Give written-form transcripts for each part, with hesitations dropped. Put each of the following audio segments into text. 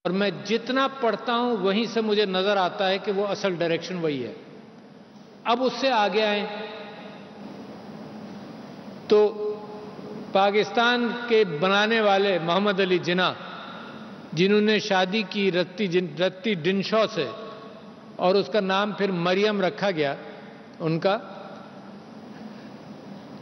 اور میں جتنا پڑھتا ہوں وہیں سے مجھے نظر آتا ہے کہ وہ اصل ڈائریکشن وہی ہے۔ اب اس سے آگے آئیں تو پاکستان کے بنانے والے محمد علی جناح، جنہوں نے شادی کی رتی ڈنشو سے اور اس کا نام پھر مریم رکھا گیا ان کا،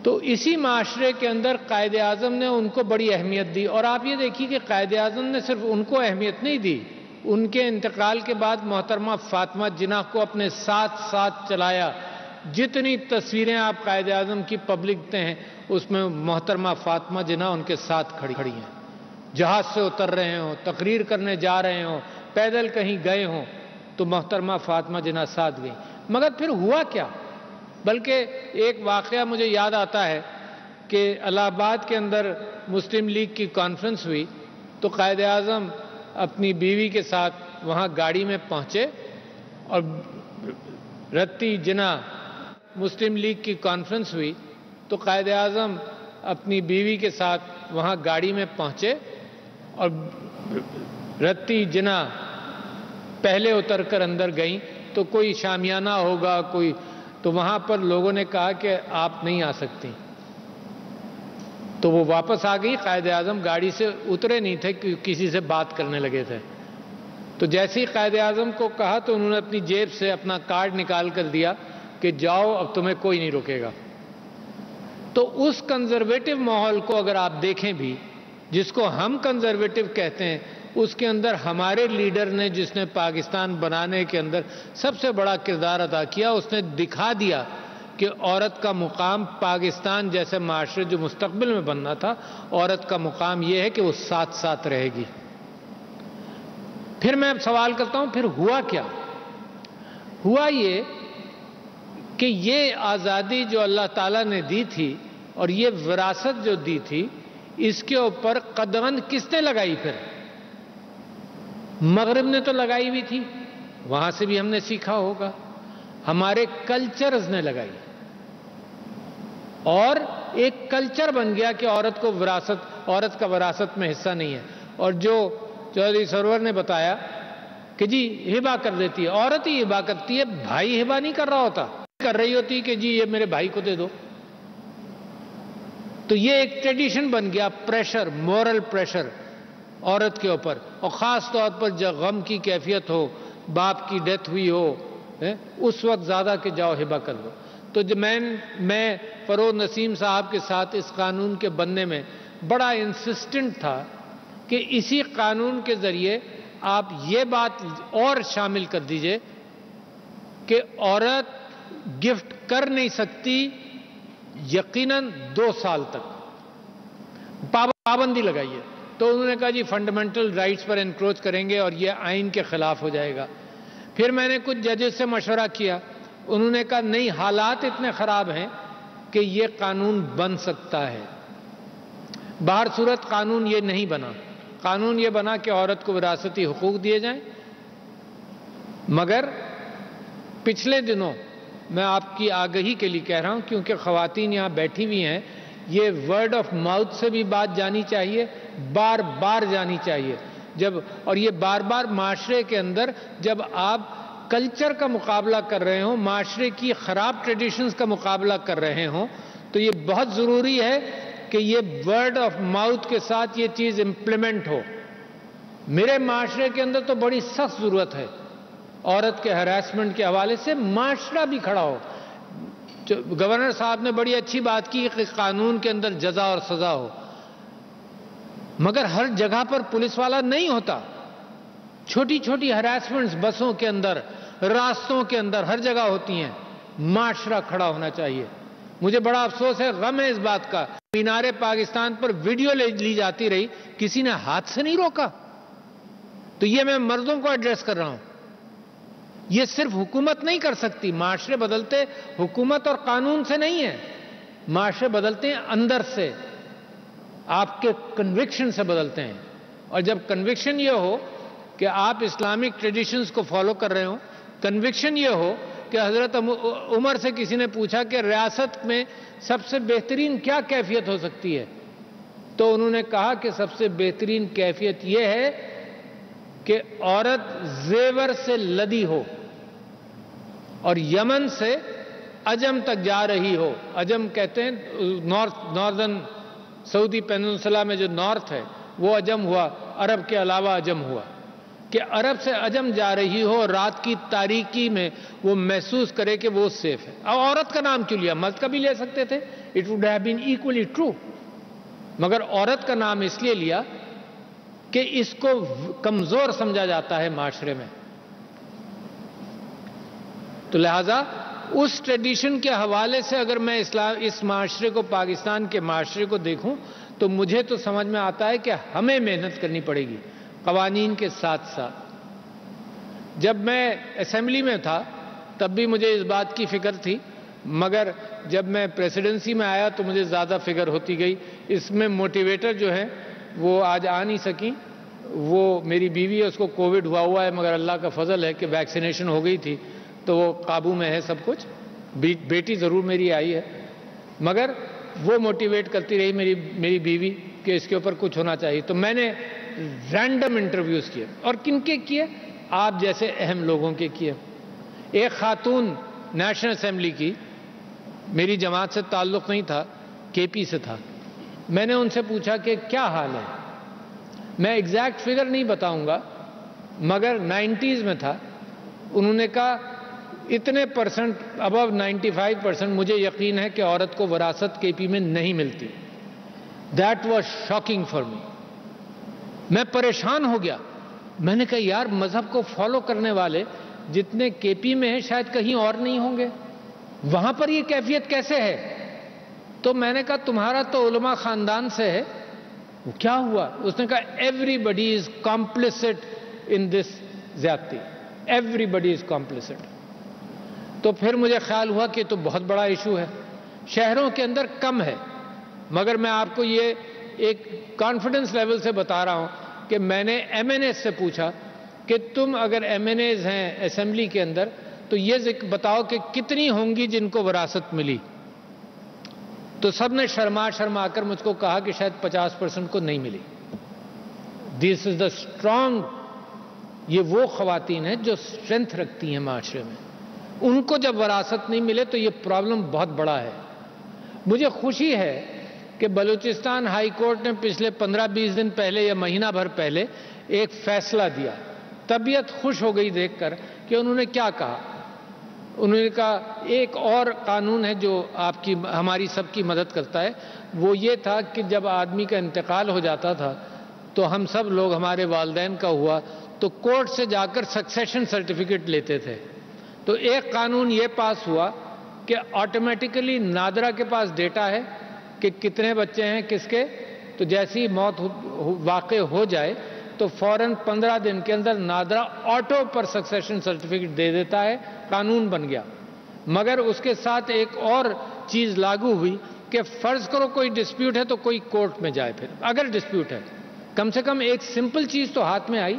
تو اسی معاشرے کے اندر قائد اعظم نے ان کو بڑی اہمیت دی۔ اور آپ یہ دیکھیے کہ قائد اعظم نے صرف ان کو اہمیت نہیں دی، ان کے انتقال کے بعد محترمہ فاطمہ جناح کو اپنے ساتھ ساتھ چلایا۔ جتنی تصویریں آپ قائد اعظم کی پبلک دیکھتے ہیں اس میں محترمہ فاطمہ جناح ان کے ساتھ کھڑی ہیں، جہاز سے اتر رہے ہوں، تقریر کرنے جا رہے ہوں، پیدل کہیں گئے ہوں تو محترمہ فاطمہ جناح ساتھ گئیں۔ مگر پھر ہوا کیا؟ بلکہ ایک واقعہ مجھے یاد آتا ہے کہ الہ آباد کے اندر مسلم لیگ کی کانفرنس ہوئی تو قائد اعظم اپنی بیوی کے ساتھ وہاں گاڑی میں پہنچے اور رتی جناح مسلم لیگ کی کانفرنس ہوئی تو قائد اعظم اپنی بیوی کے ساتھ وہاں گاڑی میں پہنچے اور رتی جناح پہلے اتر کر اندر گئیں تو کوئی شامیانہ ہوگا کوئی، تو وہاں پر لوگوں نے کہا کہ آپ نہیں آ سکتی، تو وہ واپس آ گئی۔ قائد اعظم گاڑی سے اترے نہیں تھے کہ کسی سے بات کرنے لگے تھے، تو جیسے ہی قائد اعظم کو کہا تو انہوں نے اپنی جیب سے اپنا کارڈ نکال کر دیا کہ جاؤ اب تمہیں کوئی نہیں روکے گا۔ تو اس کنزرویٹو ماحول کو اگر آپ دیکھیں بھی، جس کو ہم کنزرویٹو کہتے ہیں، اس کے اندر ہمارے لیڈر نے، جس نے پاکستان بنانے کے اندر سب سے بڑا کردار ادا کیا، اس نے دکھا دیا کہ عورت کا مقام پاکستان جیسے معاشرے جو مستقبل میں بننا تھا، عورت کا مقام یہ ہے کہ وہ ساتھ ساتھ رہے گی۔ پھر میں اب سوال کرتا ہوں پھر ہوا کیا؟ ہوا یہ کہ یہ آزادی جو اللہ تعالیٰ نے دی تھی اور یہ وراثت جو دی تھی، اس کے اوپر قدغن کس نے لگائی؟ پھر مغرب نے تو لگائی بھی تھی، وہاں سے بھی ہم نے سیکھا ہوگا، ہمارے کلچرز نے لگائی، اور ایک کلچر بن گیا کہ عورت کا وراثت میں حصہ نہیں ہے۔ اور جو چودھری سرور نے بتایا کہ جی ہبہ کر دیتی ہے، عورت ہی ہبہ کرتی ہے، بھائی ہبہ نہیں کر رہا ہوتا، کر رہی ہوتی کہ جی یہ میرے بھائی کو دے دو۔ تو یہ ایک ٹریڈیشن بن گیا، پریشر، مورل پریشر عورت کے اوپر، اور خاص طور پر جب غم کی کیفیت ہو، باپ کی ڈیتھ ہوئی ہو، اس وقت زیادہ کہ جاؤ ہبہ کر دو۔ تو جب میں فروز نسیم صاحب کے ساتھ اس قانون کے بننے میں بڑا انسسٹنٹ تھا کہ اسی قانون کے ذریعے آپ یہ بات اور شامل کر دیجئے کہ عورت گفٹ کر نہیں سکتی یقیناً 2 سال تک، پابندی لگائیے۔ تو انہوں نے کہا جی فنڈامنٹل رائٹس پر انکروچ کریں گے اور یہ آئین کے خلاف ہو جائے گا۔ پھر میں نے کچھ ججز سے مشورہ کیا، انہوں نے کہا نہیں، حالات اتنے خراب ہیں کہ یہ قانون بن سکتا ہے۔ باہر صورت قانون یہ نہیں بنا، قانون یہ بنا کہ عورت کو وراثتی حقوق دیے جائیں۔ مگر پچھلے دنوں میں آپ کی آگہی کے لیے کہہ رہا ہوں کیونکہ خواتین یہاں بیٹھی ہوئی ہیں، یہ ورڈ آف ماؤتھ سے بھی بات جانی چاہیے، بار بار جانی چاہیے، اور یہ بار بار معاشرے کے اندر جب آپ کلچر کا مقابلہ کر رہے ہوں، معاشرے کی خراب ٹریڈیشنز کا مقابلہ کر رہے ہوں، تو یہ بہت ضروری ہے کہ یہ ورڈ آف ماؤتھ کے ساتھ یہ چیز امپلیمنٹ ہو۔ میرے معاشرے کے اندر تو بڑی سخت ضرورت ہے، عورت کے ہراسمنٹ کے حوالے سے معاشرہ بھی کھڑا ہو۔ گورنر صاحب نے بڑی اچھی بات کی کہ قانون کے اندر جزا اور سزا ہو، مگر ہر جگہ پر پولیس والا نہیں ہوتا۔ چھوٹی چھوٹی ہراسمنٹس بسوں کے اندر، راستوں کے اندر، ہر جگہ ہوتی ہیں۔ معاشرہ کھڑا ہونا چاہیے۔ مجھے بڑا افسوس ہے، غم ہے اس بات کا، مینار پاکستان پر ویڈیو لی جاتی رہی، کسی نے ہاتھ سے نہیں روکا۔ تو یہ میں مردوں کو ایڈریس کر رہا ہوں، یہ صرف حکومت نہیں کر سکتی، معاشرے بدلتے حکومت اور قانون سے نہیں ہے، معاشرے بدلتے ہیں اندر سے، آپ کے کنوکشن سے بدلتے ہیں۔ اور جب کنوکشن یہ ہو کہ آپ اسلامک ٹریڈیشنز کو فالو کر رہے ہوں، کنوکشن یہ ہو کہ حضرت عمر سے کسی نے پوچھا کہ ریاست میں سب سے بہترین کیا کیفیت ہو سکتی ہے، تو انہوں نے کہا کہ سب سے بہترین کیفیت یہ ہے کہ عورت زیور سے لدی ہو اور یمن سے عجم تک جا رہی ہو. عجم کہتے ہیں ناردرن سعودی پیننسلا میں جو نارتھ ہے وہ عجم ہوا, عرب کے علاوہ عجم ہوا, کہ عرب سے عجم جا رہی ہو اور رات کی تاریکی میں وہ محسوس کرے کہ وہ سیف ہے. اب عورت کا نام کیوں لیا؟ مرد کا بھی لے سکتے تھے, it would have been equally true, مگر عورت کا نام اس لیے لیا کہ اس کو کمزور سمجھا جاتا ہے معاشرے میں. تو لہذا اس ٹریڈیشن کے حوالے سے اگر میں اس معاشرے کو, پاکستان کے معاشرے کو دیکھوں تو مجھے تو سمجھ میں آتا ہے کہ ہمیں محنت کرنی پڑے گی قوانین کے ساتھ ساتھ. جب میں اسمبلی میں تھا تب بھی مجھے اس بات کی فکر تھی, مگر جب میں پریسیڈنسی میں آیا تو مجھے زیادہ فکر ہوتی گئی. اس میں موٹیویٹر جو ہے وہ آج آ نہیں سکیں, وہ میری بیوی ہے, اس کو کووڈ ہوا ہے, مگر اللہ کا فضل ہے کہ ویکسینیشن ہو گئی تھی تو وہ قابو میں ہے سب کچھ. بیٹی ضرور میری آئی ہے, مگر وہ موٹیویٹ کرتی رہی میری بیوی کہ اس کے اوپر کچھ ہونا چاہیے. تو میں نے رینڈم انٹرویوز کیے, اور کن کے کیے؟ آپ جیسے اہم لوگوں کے کیے. ایک خاتون نیشنل اسمبلی کی, میری جماعت سے تعلق نہیں تھا, کے پی سے تھا. میں نے ان سے پوچھا کہ کیا حال ہے. میں ایگزیکٹ فگر نہیں بتاؤں گا مگر 90s میں تھا. انہوں نے کہا اتنے پرسنٹ, ابو 95% مجھے یقین ہے کہ عورت کو وراثت کے پی میں نہیں ملتی. That was shocking for me. میں پریشان ہو گیا. میں نے کہا یار مذہب کو فالو کرنے والے جتنے کے پی میں ہیں شاید کہیں اور نہیں ہوں گے, وہاں پر یہ کیفیت کیسے ہے؟ تو میں نے کہا تمہارا تو علماء خاندان سے ہے. وہ کیا ہوا؟ اس نے کہا ایوری بڈی از کمپلیسٹ ان دس زیادتی, ایوری بڈی از کمپلیسٹ. تو پھر مجھے خیال ہوا کہ تو بہت بڑا ایشو ہے. شہروں کے اندر کم ہے, مگر میں آپ کو یہ ایک کانفیڈنس لیول سے بتا رہا ہوں کہ میں نے ایم این ایز سے پوچھا کہ تم اگر ایم این ایز ہیں اسمبلی کے اندر تو یہ بتاؤ کہ کتنی ہوں گی جن کو وراثت ملی. تو سب نے شرما کر مجھ کو کہا کہ شاید 50% کو نہیں ملی. دس از دا اسٹرانگ. یہ وہ خواتین ہیں جو اسٹرینتھ رکھتی ہیں معاشرے میں, ان کو جب وراثت نہیں ملے تو یہ پرابلم بہت بڑا ہے. مجھے خوشی ہے کہ بلوچستان ہائی کورٹ نے پچھلے 15-20 دن پہلے یا مہینہ بھر پہلے ایک فیصلہ دیا. طبیعت خوش ہو گئی دیکھ کر کہ انہوں نے کیا کہا. انہوں نے کہا ایک اور قانون ہے جو آپ کی ہماری سب کی مدد کرتا ہے. وہ یہ تھا کہ جب آدمی کا انتقال ہو جاتا تھا تو ہم سب لوگ, ہمارے والدین کا ہوا تو کورٹ سے جا کر سکسیشن سرٹیفکیٹ لیتے تھے. تو ایک قانون یہ پاس ہوا کہ آٹومیٹیکلی نادرا کے پاس ڈیٹا ہے کہ کتنے بچے ہیں کس کے, تو جیسی موت واقع ہو جائے تو فوراً 15 دن کے اندر نادرا آٹو پر سکسیشن سرٹیفکیٹ دے دیتا ہے. قانون بن گیا. مگر اس کے ساتھ ایک اور چیز لاگو ہوئی کہ فرض کرو کوئی ڈسپیوٹ ہے تو کوئی کورٹ میں جائے. پھر اگر ڈسپیوٹ ہے کم سے کم ایک سمپل چیز تو ہاتھ میں آئی.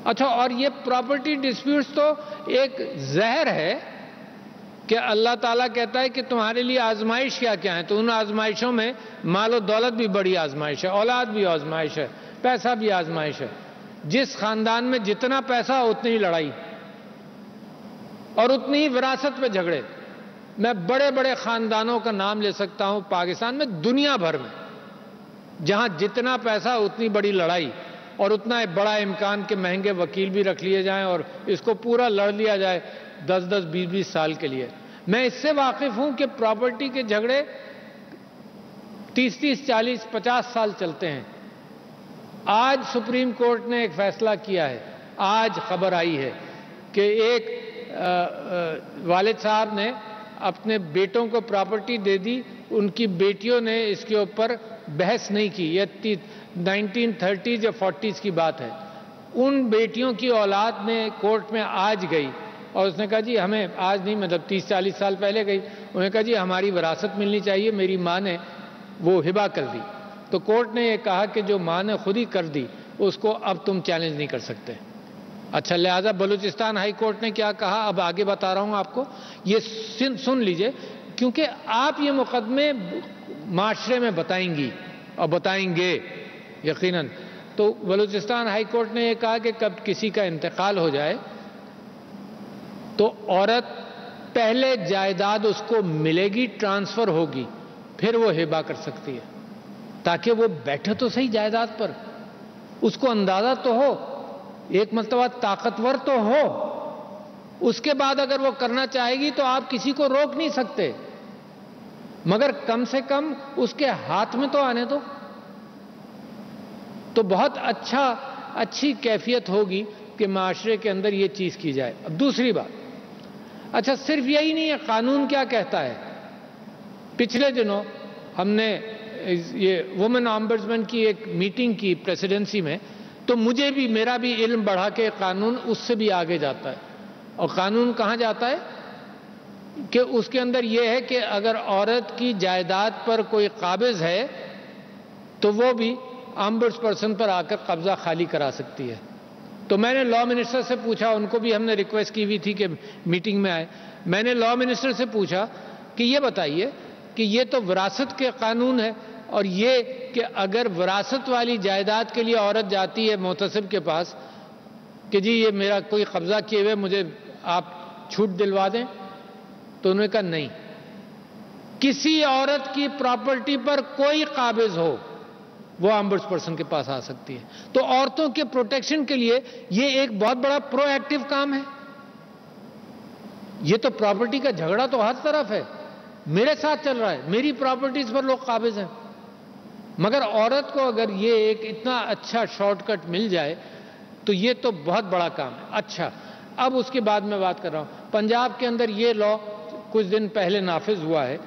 اچھا, اور یہ پراپرٹی ڈسپیوٹس تو ایک زہر ہے کہ اللہ تعالیٰ کہتا ہے کہ تمہارے لیے آزمائش کیا کیا ہے. تو ان آزمائشوں میں مال و دولت بھی بڑی آزمائش ہے, اولاد بھی آزمائش ہے, پیسہ بھی آزمائش ہے. جس خاندان میں جتنا پیسہ اتنی لڑائی اور اتنی ہی وراثت پہ جھگڑے. میں بڑے بڑے خاندانوں کا نام لے سکتا ہوں پاکستان میں, دنیا بھر میں, جہاں جتنا پیسہ اتنی بڑی لڑائی اور اتنا بڑا امکان کہ مہنگے وکیل بھی رکھ لیے جائیں اور اس کو پورا لڑ لیا جائے 10-10, 20-20 سال کے لیے. میں اس سے واقف ہوں کہ پراپرٹی کے جھگڑے 30-30, 40, 50 سال چلتے ہیں. آج سپریم کورٹ نے ایک فیصلہ کیا ہے, آج خبر آئی ہے کہ ایک والد صاحب نے اپنے بیٹوں کو پراپرٹی دے دی, ان کی بیٹیوں نے اس کے اوپر بحث نہیں کی. یہ 1930s یا 40s کی بات ہے. ان بیٹیوں کی اولاد نے کورٹ میں آج گئی اور اس نے کہا جی ہمیں, آج نہیں مطلب 30-40 سال پہلے گئی, انہوں نے کہا جی ہماری وراثت ملنی چاہیے, میری ماں نے وہ ہبہ کر دی. تو کورٹ نے یہ کہا کہ جو ماں نے خود ہی کر دی اس کو اب تم چیلنج نہیں کر سکتے. اچھا, لہذا بلوچستان ہائی کورٹ نے کیا کہا اب آگے بتا رہا ہوں آپ کو, یہ سن لیجئے, کیونکہ آپ یہ مقدمے معاشرے میں بتائیں گی اور بتائیں گے یقیناً. تو بلوچستان ہائی کورٹ نے یہ کہا کہ کب کسی کا انتقال ہو جائے تو عورت پہلے جائیداد اس کو ملے گی، ٹرانسفر ہوگی، پھر وہ ہبہ کر سکتی ہے، تاکہ وہ بیٹھے تو صحیح جائیداد پر، اس کو اندازہ تو ہو، ایک مرتبہ طاقتور تو ہو، اس کے بعد اگر وہ کرنا چاہے گی تو آپ کسی کو روک نہیں سکتے، مگر کم سے کم اس کے ہاتھ میں تو آنے دو، تو بہت اچھی کیفیت ہوگی کہ معاشرے کے اندر یہ چیز کی جائے۔ اب دوسری بات، اچھا صرف یہی نہیں ہے، قانون کیا کہتا ہے؟ پچھلے دنوں ہم نے یہ وومن آمبڈسمین کی ایک میٹنگ کی پریسیڈنسی میں، تو میرا بھی علم بڑھا کہ قانون اس سے بھی آگے جاتا ہے، اور قانون کہاں جاتا ہے کہ اس کے اندر یہ ہے کہ اگر عورت کی جائیداد پر کوئی قابض ہے تو وہ بھی آمبڈس پرسن پر آ کر قبضہ خالی کرا سکتی ہے۔ تو میں نے لاء منسٹر سے پوچھا، ان کو بھی ہم نے ریکویسٹ کی ہوئی تھی کہ میٹنگ میں آئے، میں نے لاء منسٹر سے پوچھا کہ یہ بتائیے کہ یہ تو وراثت کے قانون ہے، اور یہ کہ اگر وراثت والی جائیداد کے لیے عورت جاتی ہے محتسب کے پاس کہ جی یہ میرا کوئی قبضہ کیے ہوئے مجھے آپ چھوٹ دلوا دیں، تو انہوں نے کہا نہیں، کسی عورت کی پراپرٹی پر کوئی قابض ہو وہ آمبڈس پرسن کے پاس آ سکتی ہے۔ تو عورتوں کے پروٹیکشن کے لیے یہ ایک بہت بڑا پرو ایکٹیو کام ہے۔ یہ تو پراپرٹی کا جھگڑا تو ہر طرف ہے، میرے ساتھ چل رہا ہے، میری پراپرٹیز پر لوگ قابض ہیں، مگر عورت کو اگر یہ ایک اتنا اچھا شارٹ کٹ مل جائے تو یہ تو بہت بڑا کام ہے۔ اچھا، اب اس کے بعد میں بات کر رہا ہوں، پنجاب کے اندر یہ لاء کچھ دن پہلے نافذ ہوا ہے،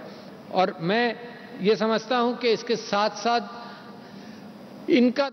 اور میں یہ سمجھتا ہوں کہ اس کے ساتھ ساتھ ان کا